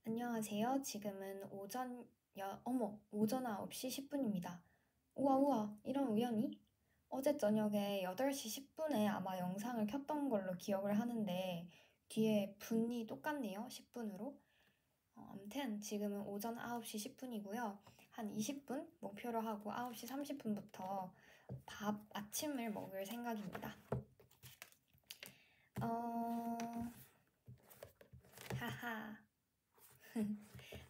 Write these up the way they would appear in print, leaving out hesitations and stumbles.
안녕하세요. 지금은 오전 9시 10분입니다. 우와, 이런 우연이? 어제 저녁에 8시 10분에 아마 영상을 켰던 걸로 기억을 하는데, 뒤에 분이 똑같네요. 10분으로. 암튼, 지금은 오전 9시 10분이고요. 한 20분 목표로 하고 9시 30분부터 아침을 먹을 생각입니다. 하하.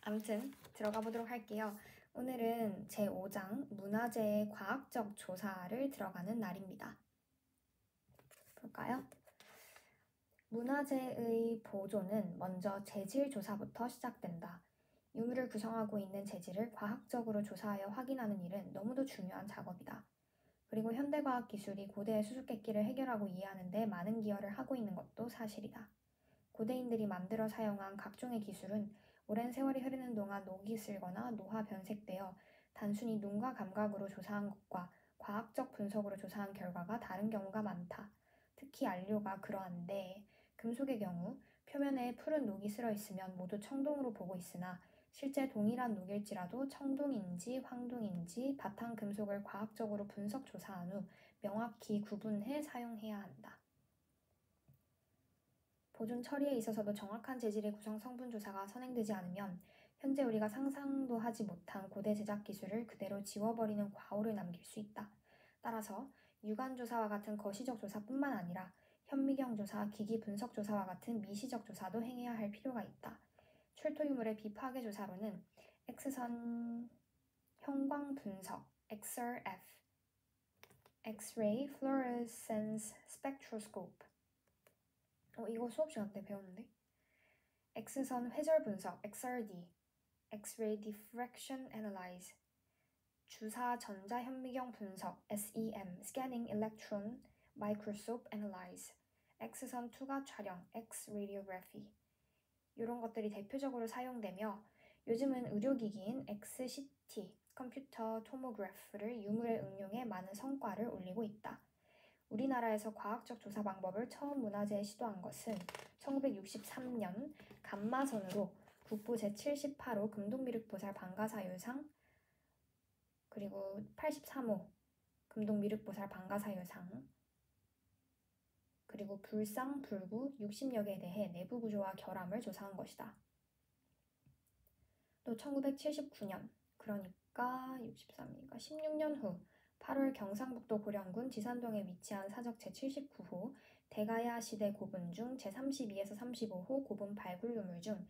아무튼 들어가 보도록 할게요. 오늘은 제5장 문화재의 과학적 조사를 들어가는 날입니다. 볼까요? 문화재의 보존은 먼저 재질 조사부터 시작된다. 유물을 구성하고 있는 재질을 과학적으로 조사하여 확인하는 일은 너무도 중요한 작업이다. 그리고 현대과학 기술이 고대의 수수께끼를 해결하고 이해하는 데 많은 기여를 하고 있는 것도 사실이다. 고대인들이 만들어 사용한 각종의 기술은 오랜 세월이 흐르는 동안 녹이 슬거나 노화 변색되어 단순히 눈과 감각으로 조사한 것과 과학적 분석으로 조사한 결과가 다른 경우가 많다. 특히 안료가 그러한데 금속의 경우 표면에 푸른 녹이 슬어 있으면 모두 청동으로 보고 있으나 실제 동일한 녹일지라도 청동인지 황동인지 바탕 금속을 과학적으로 분석 조사한 후 명확히 구분해 사용해야 한다. 보존 처리에 있어서도 정확한 재질의 구성 성분 조사가 선행되지 않으면 현재 우리가 상상도 하지 못한 고대 제작 기술을 그대로 지워버리는 과오를 남길 수 있다. 따라서 유관 조사와 같은 거시적 조사뿐만 아니라 현미경 조사, 기기 분석 조사와 같은 미시적 조사도 행해야 할 필요가 있다. 출토 유물의 비파괴 조사로는 X선 형광 분석, XRF, X-ray fluorescence spectroscope 이거 수업 시간 때 배웠는데? X선 회절 분석, XRD, X-ray diffraction analyze, 주사 전자 현미경 분석, SEM, scanning electron microscope analyze, X선 투과 촬영, X-radiography 이런 것들이 대표적으로 사용되며 요즘은 의료기기인 XCT, 컴퓨터 토모그래프를 유물에 응용해 많은 성과를 올리고 있다. 우리나라에서 과학적 조사 방법을 처음 문화재에 시도한 것은 1963년 감마선으로 국보 제78호 금동미륵보살 방가사유상 그리고 83호 금동미륵보살 방가사유상 그리고 불상, 불구, 60여 개에 대해 내부 구조와 결함을 조사한 것이다. 또 1979년, 그러니까 63이니까 16년 후 8월 경상북도 고령군 지산동에 위치한 사적 제79호 대가야 시대 고분 중 제32에서 35호 고분 발굴 유물 중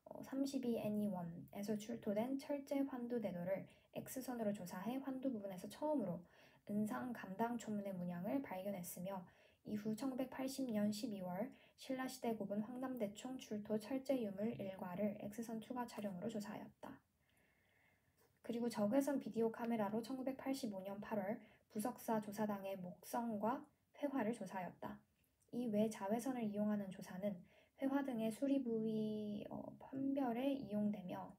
32NE1에서 출토된 철제 환두 대도를 X선으로 조사해 환두 부분에서 처음으로 은상 감당 초문의 문양을 발견했으며 이후 1980년 12월 신라시대 고분 황남대총 출토 철제 유물 일과를 X선 투과 촬영으로 조사하였다. 그리고 적외선 비디오 카메라로 1985년 8월 부석사 조사당의 목성과 회화를 조사하였다. 이 외 자외선을 이용하는 조사는 회화 등의 수리 부위 판별에 이용되며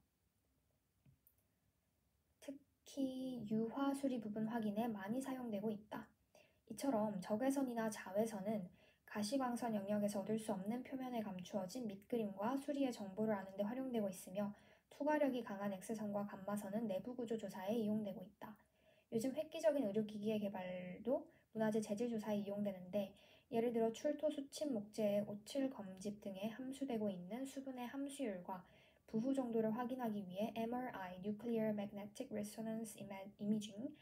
특히 유화 수리 부분 확인에 많이 사용되고 있다. 이처럼 적외선이나 자외선은 가시광선 영역에서 얻을 수 없는 표면에 감추어진 밑그림과 수리의 정보를 아는 데 활용되고 있으며 투과력이 강한 X선과 감마선은 내부 구조 조사에 이용되고 있다. 요즘 획기적인 의료기기의 개발도 문화재 재질 조사에 이용되는데 예를 들어 출토 수침 목재의 오칠 검집 등에 함수되고 있는 수분의 함수율과 부후 정도를 확인하기 위해 MRI, Nuclear Magnetic Resonance Imaging,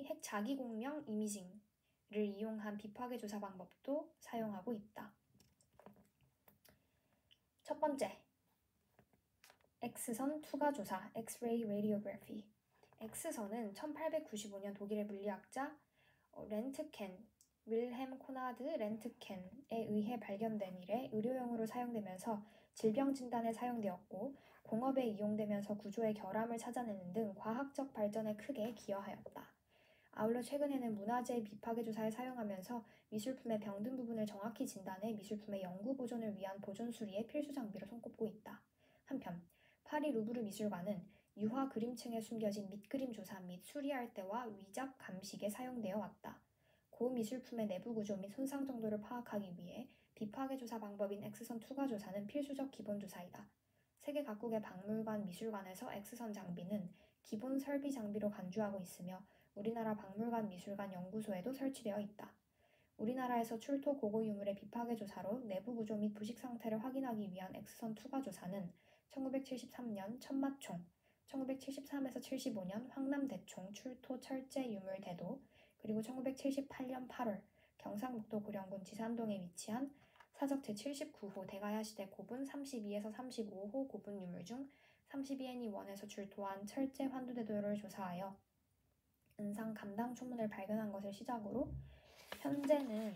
핵자기공명 이미징을 이용한 비파괴 조사 방법도 사용하고 있다. 첫 번째, X선 투과 조사, X-ray radiography. X선은 1895년 독일의 물리학자 렌트켄, 윌헬m 코나드 렌트켄에 의해 발견된 이래 의료용으로 사용되면서 질병 진단에 사용되었고 공업에 이용되면서 구조의 결함을 찾아내는 등 과학적 발전에 크게 기여하였다. 아울러 최근에는 문화재 비파괴 조사에 사용하면서 미술품의 병든 부분을 정확히 진단해 미술품의 영구 보존을 위한 보존 수리의 필수 장비로 손꼽고 있다. 한편 파리 루브르 미술관은 유화 그림층에 숨겨진 밑그림 조사 및 수리할 때와 위잡 감식에 사용되어 왔다. 고 미술품의 내부 구조 및 손상 정도를 파악하기 위해 비파괴 조사 방법인 X선 투과 조사는 필수적 기본 조사이다. 세계 각국의 박물관, 미술관에서 X선 장비는 기본 설비 장비로 간주하고 있으며 우리나라 박물관, 미술관, 연구소에도 설치되어 있다. 우리나라에서 출토 고고 유물의 비파괴 조사로 내부 구조 및 부식 상태를 확인하기 위한 X선 투과 조사는 1973년 천마총, 1973에서 75년 황남대총 출토 철제 유물 대도, 그리고 1978년 8월 경상북도 고령군 지산동에 위치한 사적 제79호 대가야시대 고분 32에서 35호 고분 유물 중 32N1에서 출토한 철제 환두대도를 조사하여 은상 감당 초문을 발견한 것을 시작으로 현재는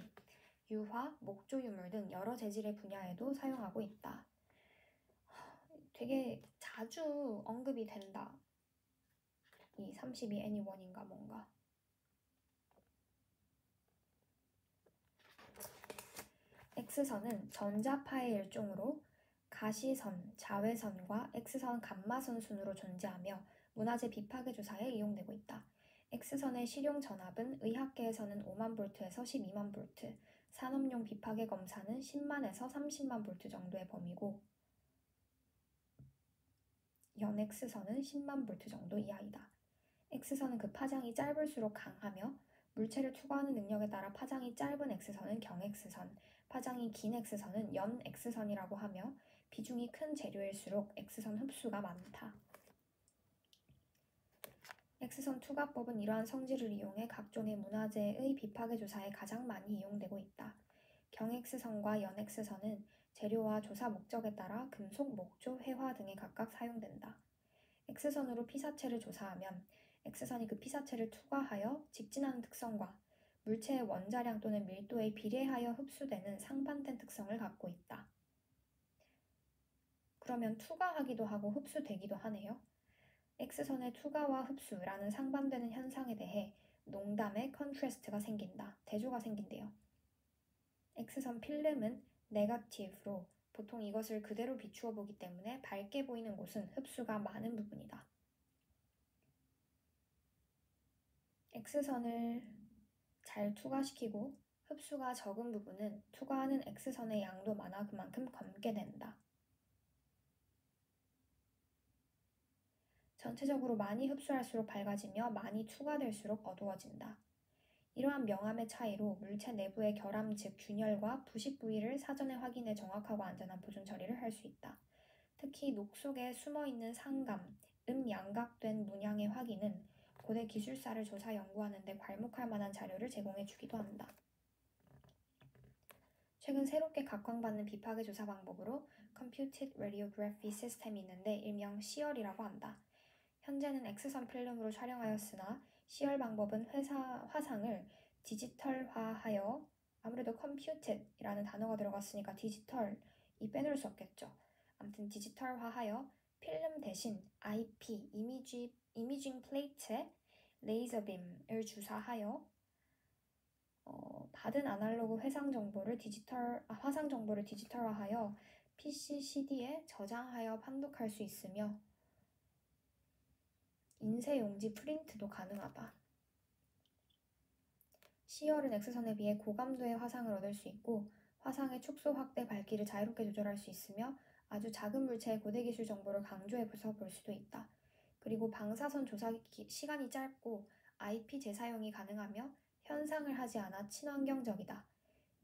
유화, 목조 유물 등 여러 재질의 분야에도 사용하고 있다. 되게 자주 언급이 된다. 이 32N1인가 뭔가. X선은 전자파의 일종으로 가시선, 자외선과 X선 감마선 순으로 존재하며 문화재 비파괴 조사에 이용되고 있다. X선의 실용 전압은 의학계에서는 5만 볼트에서 12만 볼트, 산업용 비파괴 검사는 10만에서 30만 볼트 정도의 범위고 연 X선은 10만 볼트 정도 이하이다. X선은 그 파장이 짧을수록 강하며 물체를 투과하는 능력에 따라 파장이 짧은 X선은 경-X선, 파장이 긴 X선은 연-X선이라고 하며 비중이 큰 재료일수록 X선 흡수가 많다. X선 투과법은 이러한 성질을 이용해 각종의 문화재의 비파괴 조사에 가장 많이 이용되고 있다. 경-X선과 연-X선은 재료와 조사 목적에 따라 금속, 목조, 회화 등에 각각 사용된다. X선으로 피사체를 조사하면 X선이 그 피사체를 투과하여 직진하는 특성과 물체의 원자량 또는 밀도에 비례하여 흡수되는 상반된 특성을 갖고 있다. 그러면 투과하기도 하고 흡수되기도 하네요. X선의 투과와 흡수라는 상반되는 현상에 대해 농담의 컨트래스트가 생긴다. 대조가 생긴대요. X선 필름은 네거티브로 보통 이것을 그대로 비추어 보기 때문에 밝게 보이는 곳은 흡수가 많은 부분이다. X선을 잘 투과시키고 흡수가 적은 부분은 투과하는 X선의 양도 많아 그만큼 검게 된다. 전체적으로 많이 흡수할수록 밝아지며 많이 투과될수록 어두워진다. 이러한 명암의 차이로 물체 내부의 결함 즉 균열과 부식 부위를 사전에 확인해 정확하고 안전한 보존 처리를 할 수 있다. 특히 녹 속에 숨어있는 상감, 양각된 문양의 확인은 고대 기술사를 조사 연구하는 데 괄목할 만한 자료를 제공해 주기도 한다. 최근 새롭게 각광받는 비파괴 조사 방법으로 Computed Radiography 시스템이 있는데 일명 CR이라고 한다. 현재는 X선 필름으로 촬영하였으나 CR 방법은 화상을 디지털화하여 아무래도 computed이라는 단어가 들어갔으니까 디지털이 빼놓을 수 없겠죠. 아무튼 디지털화하여 필름 대신 IP, 이미징 플레이트에 레이저빔을 주사하여 받은 아날로그 화상 정보를 디지털화하여 PC, CD에 저장하여 판독할 수 있으며 인쇄용지 프린트도 가능하다. CR은 X선에 비해 고감도의 화상을 얻을 수 있고 화상의 축소, 확대, 밝기를 자유롭게 조절할 수 있으며 아주 작은 물체의 고대 기술 정보를 강조해서 볼 수도 있다. 그리고 방사선 조사 시간이 짧고 IP 재사용이 가능하며 현상을 하지 않아 친환경적이다.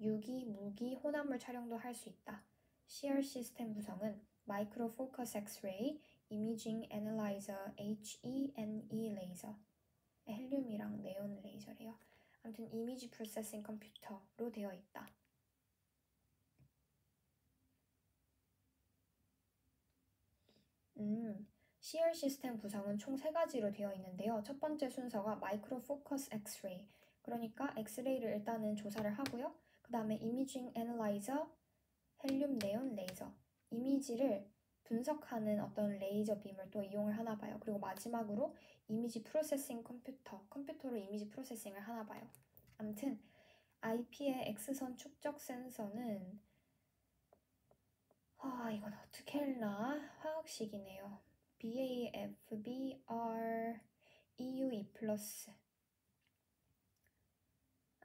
유기, 무기, 혼합물 촬영도 할 수 있다. CR 시스템 구성은 마이크로 포커스 엑스레이, 이미징 애널라이저 HENE 레이저, 헬륨이랑 네온 레이저래요. 아무튼 이미지 프로세싱 컴퓨터로 되어 있다. CR 시스템 구성은 총 3가지로 되어 있는데요. 첫 번째 순서가 마이크로 포커스 엑스레이, 그러니까 엑스레이를 일단은 조사를 하고요. 그 다음에 이미징 애널라이저, 헬륨 네온 레이저, 이미지를 분석하는 어떤 레이저 빔을 또 이용을 하나 봐요. 그리고 마지막으로 이미지 프로세싱 컴퓨터로 이미지 프로세싱을 하나 봐요. 아무튼 IP의 X선 축적 센서는 이건 어떻게 읽나? 화학식이네요. BAFBR EUE+.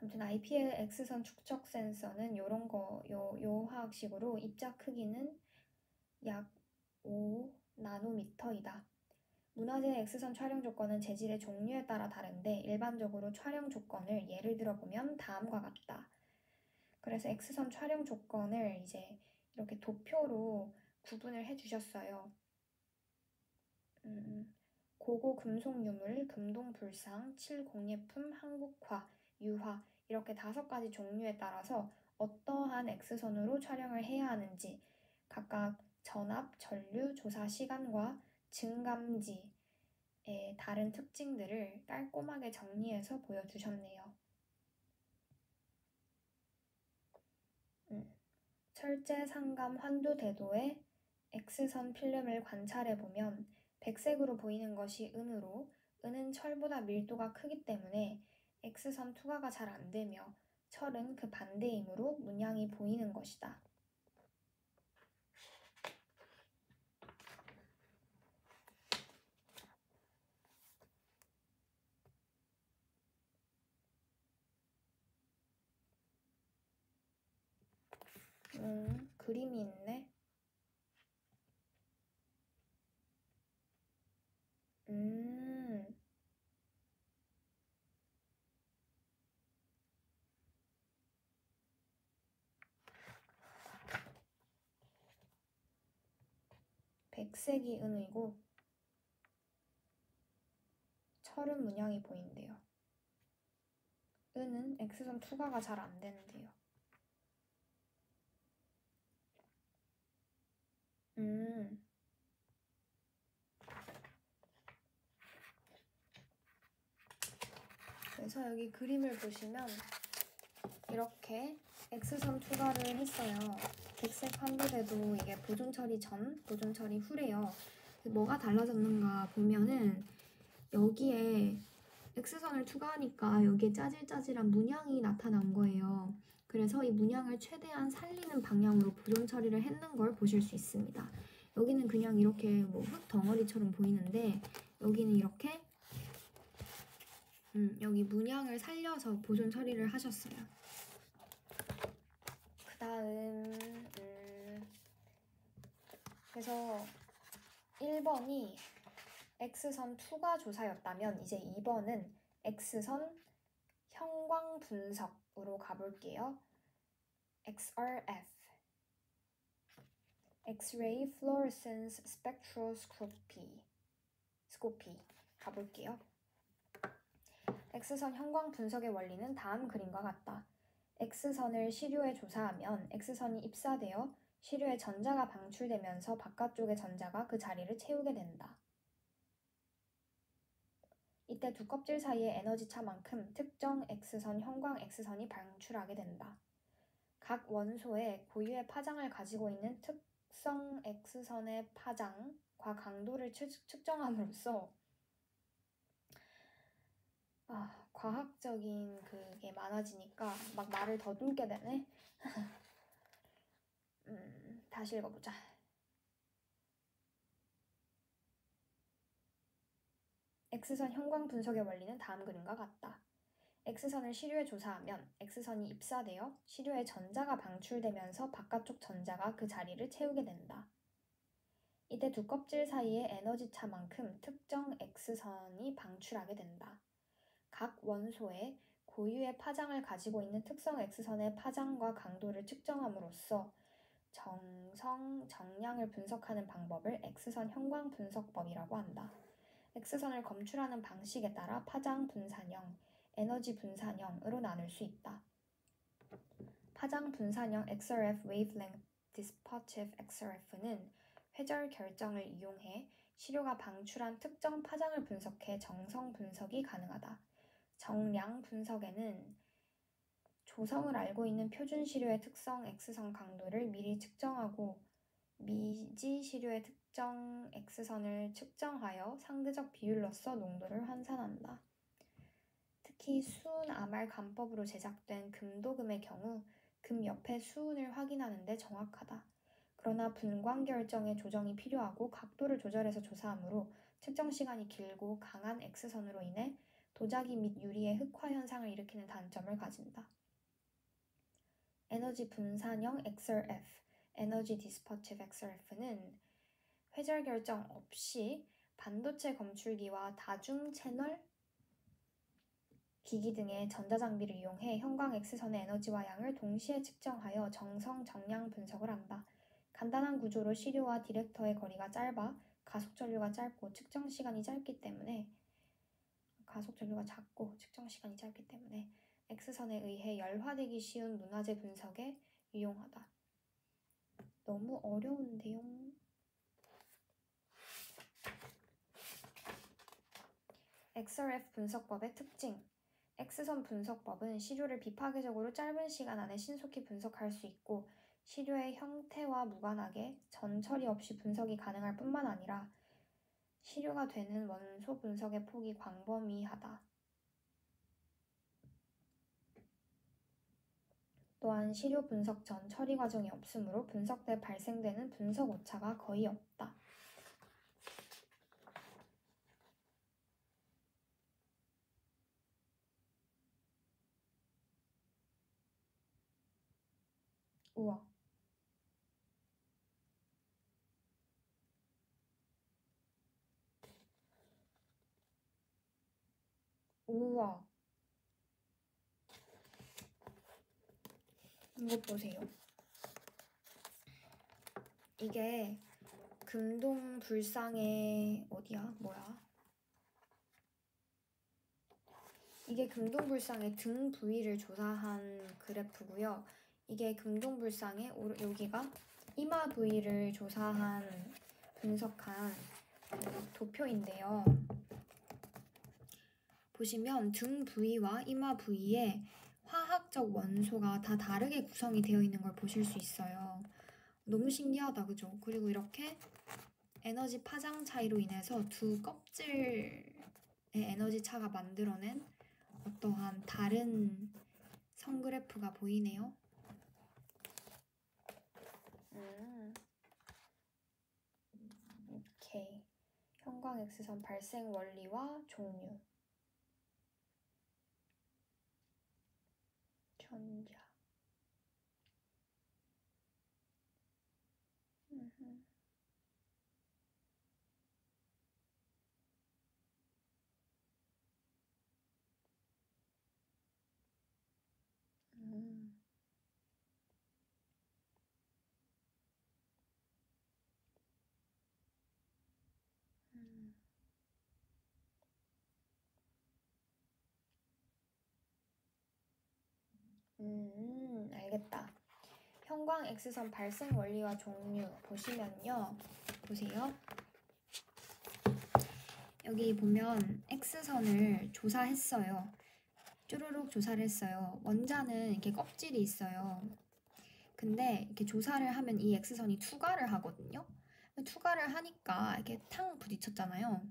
아무튼 IPL X선 축적 센서는 요런 거, 요 화학식으로 입자 크기는 약 5나노미터이다. 문화재 X선 촬영 조건은 재질의 종류에 따라 다른데 일반적으로 촬영 조건을 예를 들어보면 다음과 같다. 그래서 X선 촬영 조건을 이제 이렇게 도표로 구분을 해주셨어요. 고고 금속 유물, 금동 불상, 칠공예품, 한국화, 유화 이렇게 5가지 종류에 따라서 어떠한 X선으로 촬영을 해야 하는지 각각 전압, 전류, 조사 시간과 증감지의 다른 특징들을 깔끔하게 정리해서 보여주셨네요. 철제 상감 환두 대도의 X선 필름을 관찰해보면 백색으로 보이는 것이 은으로 은은 철보다 밀도가 크기 때문에 X선 투과가 잘 안되며 철은 그 반대이므로 문양이 보이는 것이다. 그림이 있네. 백색이 은이고 철은 문양이 보인대요. 은은 X선 투과가 잘 안되는데요. 그래서 여기 그림을 보시면 이렇게 X선 투과를 했어요. 백색 환도대도 이게 보존 처리 전, 보존 처리 후래요. 뭐가 달라졌는가 보면은 여기에 X선을 투과하니까 여기에 짜질짜질한 문양이 나타난 거예요. 그래서 이 문양을 최대한 살리는 방향으로 보존 처리를 했는 걸 보실 수 있습니다. 여기는 그냥 이렇게 뭐 흙 덩어리처럼 보이는데 여기는 이렇게 여기 문양을 살려서 보존 처리를 하셨어요. 그 다음 그래서 1번이 X선 투과 조사였다면 이제 2번은 X선 형광 분석으로 가볼게요. XRF X-ray Fluorescence Spectroscopy 가볼게요. X선 형광 분석의 원리는 다음 그림과 같다. X선을 시료에 조사하면 X선이 입사되어 시료에 전자가 방출되면서 바깥쪽의 전자가 그 자리를 채우게 된다. 이때 두 껍질 사이의 에너지 차만큼 특정 X선 형광 X선이 방출하게 된다. 각 원소의 고유의 파장을 가지고 있는 특성 X선의 파장과 강도를 측정함으로써 과학적인 그게 많아지니까 막 말을 더듬게 되네. 다시 읽어보자. X선 형광 분석의 원리는 다음 그림과 같다. X선을 시료에 조사하면 X선이 입사되어 시료에 전자가 방출되면서 바깥쪽 전자가 그 자리를 채우게 된다. 이때 두 껍질 사이의 에너지 차만큼 특정 X선이 방출하게 된다. 각 원소의 고유의 파장을 가지고 있는 특성 X선의 파장과 강도를 측정함으로써 정량을 분석하는 방법을 X선 형광 분석법이라고 한다. X선을 검출하는 방식에 따라 파장 분산형, 에너지 분산형으로 나눌 수 있다. 파장 분산형 XRF Wavelength Dispositive XRF는 회절 결정을 이용해 시료가 방출한 특정 파장을 분석해 정성 분석이 가능하다. 정량 분석에는 조성을 알고 있는 표준 시료의 특성 X선 강도를 미리 측정하고 미지 시료의 특정 X선을 측정하여 상대적 비율로서 농도를 환산한다. 특히 수은 아말 간법으로 제작된 금도금의 경우 금 옆의 수은을 확인하는 데 정확하다. 그러나 분광 결정의 조정이 필요하고 각도를 조절해서 조사하므로 측정 시간이 길고 강한 X선으로 인해 도자기 및 유리의 흑화 현상을 일으키는 단점을 가진다. 에너지 분산형 XRF, 에너지 디스퍼티브 XRF는 회절 결정 없이 반도체 검출기와 다중 채널 기기 등의 전자장비를 이용해 형광 X선의 에너지와 양을 동시에 측정하여 정성 정량 분석을 한다. 간단한 구조로 시료와 디렉터의 거리가 짧아 가속전류가 작고 측정 시간이 짧기 때문에 X선에 의해 열화되기 쉬운 문화재 분석에 유용하다. 너무 어려운데요. XRF 분석법의 특징. X선 분석법은 시료를 비파괴적으로 짧은 시간 안에 신속히 분석할 수 있고 시료의 형태와 무관하게 전 처리 없이 분석이 가능할 뿐만 아니라 시료가 되는 원소 분석의 폭이 광범위하다. 또한 시료 분석 전 처리 과정이 없으므로 분석 때 발생되는 분석 오차가 거의 없다. 우와. 우와. 이것 보세요. 이게 금동불상의 이게 금동불상의 등 부위를 조사한 그래프고요. 이게 금동불상의 여기가 이마 부위를 분석한 도표인데요. 보시면 등 부위와 이마 부위에 화학적 원소가 다 다르게 구성이 되어 있는 걸 보실 수 있어요. 너무 신기하다, 그죠? 그리고 이렇게 에너지 파장 차이로 인해서 두 껍질의 에너지 차가 만들어낸 어떠한 다른 선그래프가 보이네요. 오케이. 형광 X선 발생 원리와 종류. 전자. 알겠다. 형광 X선 발생 원리와 종류 보시면요. 보세요. 여기 보면 X선을 조사했어요. 쭈루룩 조사를 했어요. 원자는 이렇게 껍질이 있어요. 근데 이렇게 조사를 하면 이 X선이 투과를 하거든요. 투과를 하니까 이렇게 탕 부딪혔잖아요.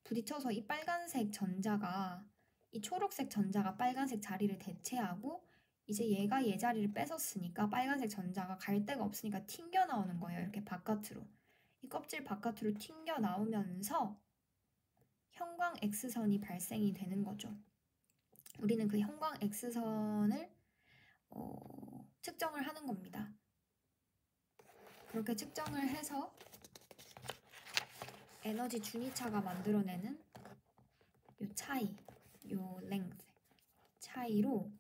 부딪혀서 이 빨간색 전자가 이 초록색 전자가 빨간색 자리를 대체하고 이제 얘가 얘 자리를 뺏었으니까 빨간색 전자가 갈 데가 없으니까 튕겨 나오는 거예요. 이렇게 바깥으로. 이 껍질 바깥으로 튕겨 나오면서 형광 X선이 발생이 되는 거죠. 우리는 그 형광 X선을 측정을 하는 겁니다. 그렇게 측정을 해서 에너지 준위차가 만들어내는 요 차이, 요 length 차이로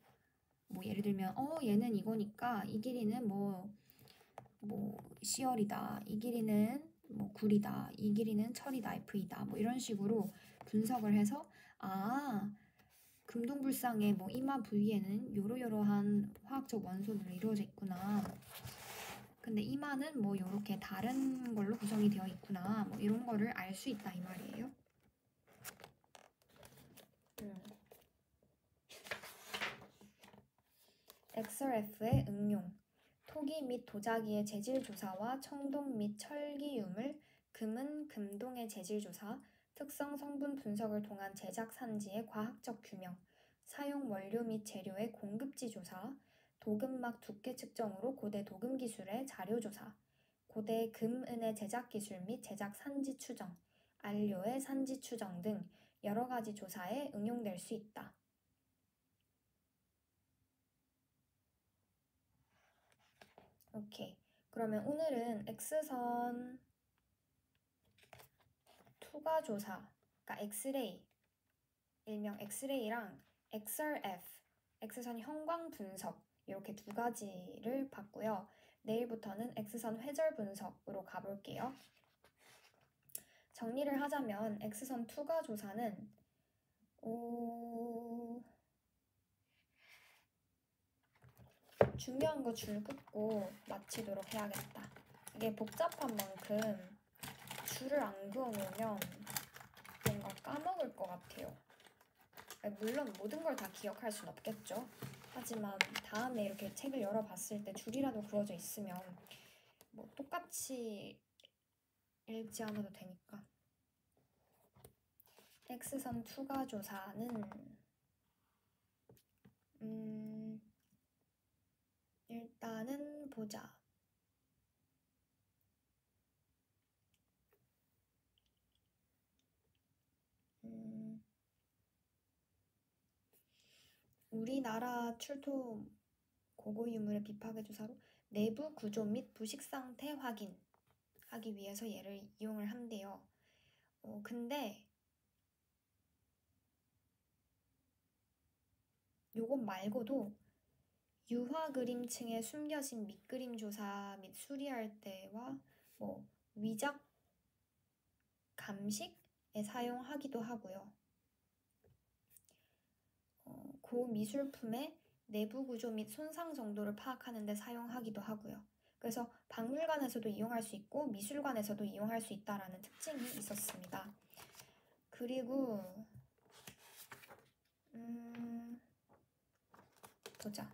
뭐 예를 들면 얘는 이거니까 이 길이는 뭐 C열이다, 이 길이는 뭐 굴이다, 이 길이는 철이다, F이다, 뭐 이런 식으로 분석을 해서 금동불상의 뭐 이마 부위에는 요러요러한 화학적 원소들로 이루어져 있구나. 근데 이마는 뭐 요렇게 다른 걸로 구성이 되어 있구나. 뭐 이런 거를 알 수 있다 이 말이에요. XRF의 응용. 토기 및 도자기의 재질 조사와 청동 및 철기 유물, 금은 금동의 재질 조사, 특성 성분 분석을 통한 제작 산지의 과학적 규명, 사용 원료 및 재료의 공급지 조사, 도금막 두께 측정으로 고대 도금 기술의 자료 조사, 고대 금, 은의 제작 기술 및 제작 산지 추정, 안료의 산지 추정 등 여러 가지 조사에 응용될 수 있다. 오케이. 그러면 오늘은 X선 투과조사, 그러니까 엑스레이, 일명 엑스레이랑 XRF, X선 형광 분석 이렇게 두 가지를 봤고요. 내일부터는 X선 회절 분석으로 가볼게요. 정리를 하자면 X선 투과조사는 중요한 거 줄 긋고 마치도록 해야겠다. 이게 복잡한 만큼 줄을 안 그어놓으면 뭔가 까먹을 것 같아요. 물론 모든 걸 다 기억할 순 없겠죠. 하지만 다음에 이렇게 책을 열어봤을 때 줄이라도 그어져 있으면 뭐 똑같이 읽지 않아도 되니까. X선 투과조사는 일단은 보자. 우리나라 출토 고고유물의 비파괴 조사로 내부 구조 및 부식 상태 확인하기 위해서 얘를 이용을 한대요. 근데 요것 말고도 유화 그림층에 숨겨진 밑그림 조사 및 수리할 때와 뭐 위작 감식에 사용하기도 하고요. 고미술품의 내부 구조 및 손상 정도를 파악하는 데 사용하기도 하고요. 그래서 박물관에서도 이용할 수 있고 미술관에서도 이용할 수 있다라는 특징이 있었습니다. 그리고 보자.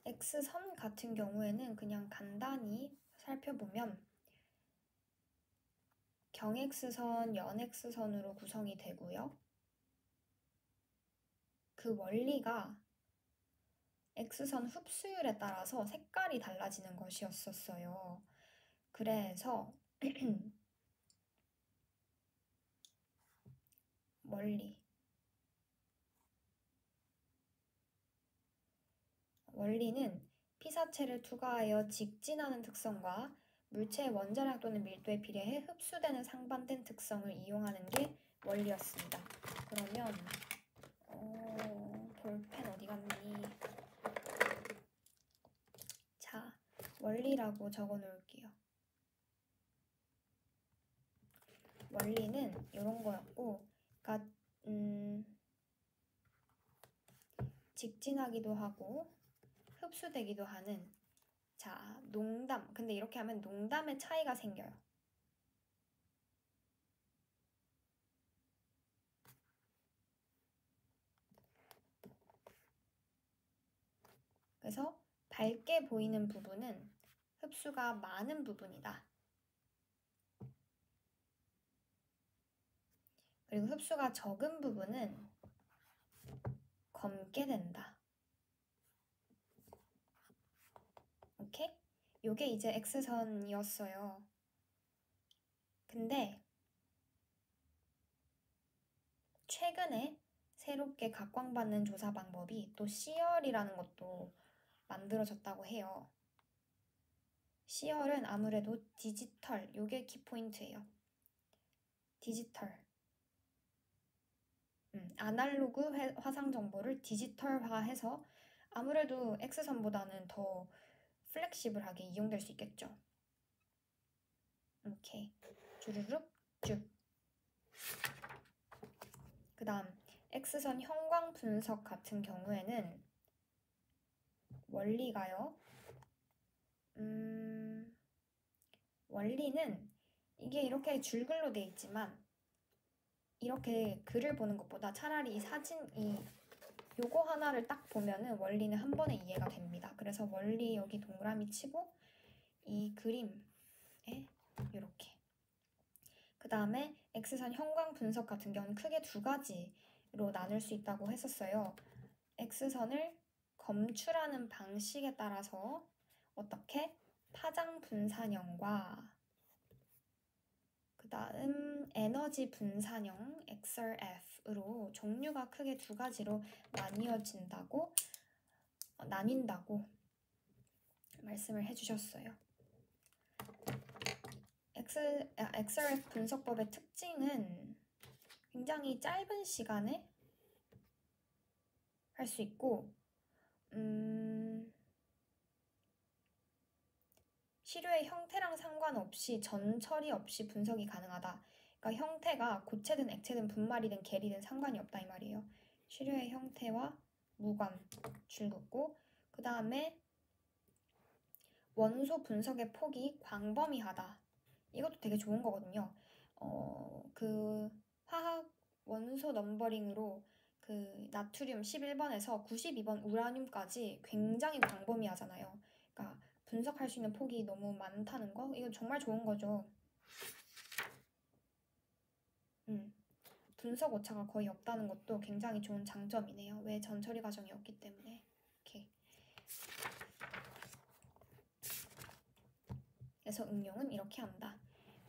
X선 같은 경우에는 그냥 간단히 살펴보면 경X선, 연X선으로 구성이 되고요. 그 원리가 X선 흡수율에 따라서 색깔이 달라지는 것이었어요. 그래서 원리는 피사체를 투과하여 직진하는 특성과 물체의 원자량 또는 밀도에 비례해 흡수되는 상반된 특성을 이용하는 게 원리였습니다. 그러면 볼펜 어디 갔니? 자, 원리라고 적어 놓을게요. 원리는 이런 거였고, 그러니까 직진하기도 하고 흡수되기도 하는, 자, 농담. 근데 이렇게 하면 농담의 차이가 생겨요. 그래서 밝게 보이는 부분은 흡수가 많은 부분이다. 그리고 흡수가 적은 부분은 검게 된다. 오케이? 요게 이제 X선이었어요. 근데 최근에 새롭게 각광받는 조사 방법이 또 C열이라는 것도 만들어졌다고 해요. C열은 아무래도 디지털, 요게 키포인트예요. 디지털. 아날로그 화상 정보를 디지털화해서 아무래도 X선보다는 더 플렉시블하게 이용될 수 있겠죠. 오케이. 주르륵 쭉. 그 다음 X선 형광 분석 같은 경우에는 원리가요. 원리는 이게 이렇게 줄글로 돼 있지만 이렇게 글을 보는 것보다 차라리 요거 하나를 딱 보면은 원리는 한 번에 이해가 됩니다. 그래서 원리 여기 동그라미 치고 이 그림에 이렇게. 그 다음에 X선 형광 분석 같은 경우는 크게 두 가지로 나눌 수 있다고 했었어요. X선을 검출하는 방식에 따라서 어떻게 파장 분산형과 그 다음 에너지 분산형 XRF으로 종류가 크게 두 가지로 나뉜다고 말씀을 해주셨어요. XRF 분석법의 특징은 굉장히 짧은 시간에 할 수 있고 시료의 형태랑 상관없이 전 처리 없이 분석이 가능하다. 그러니까 형태가 고체든 액체든 분말이든 계리든 상관이 없다 이 말이에요. 시료의 형태와 무관, 줄긋고 그 다음에 원소 분석의 폭이 광범위하다. 이것도 되게 좋은 거거든요. 그 화학 원소 넘버링으로 그 나트륨 11번에서 92번 우라늄까지 굉장히 광범위하잖아요. 그러니까 분석할 수 있는 폭이 너무 많다는 거? 이거 정말 좋은 거죠. 분석 오차가 거의 없다는 것도 굉장히 좋은 장점이네요. 왜 전처리 과정이 없기 때문에. 이렇게. 그래서 응용은 이렇게 한다.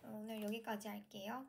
오늘 여기까지 할게요.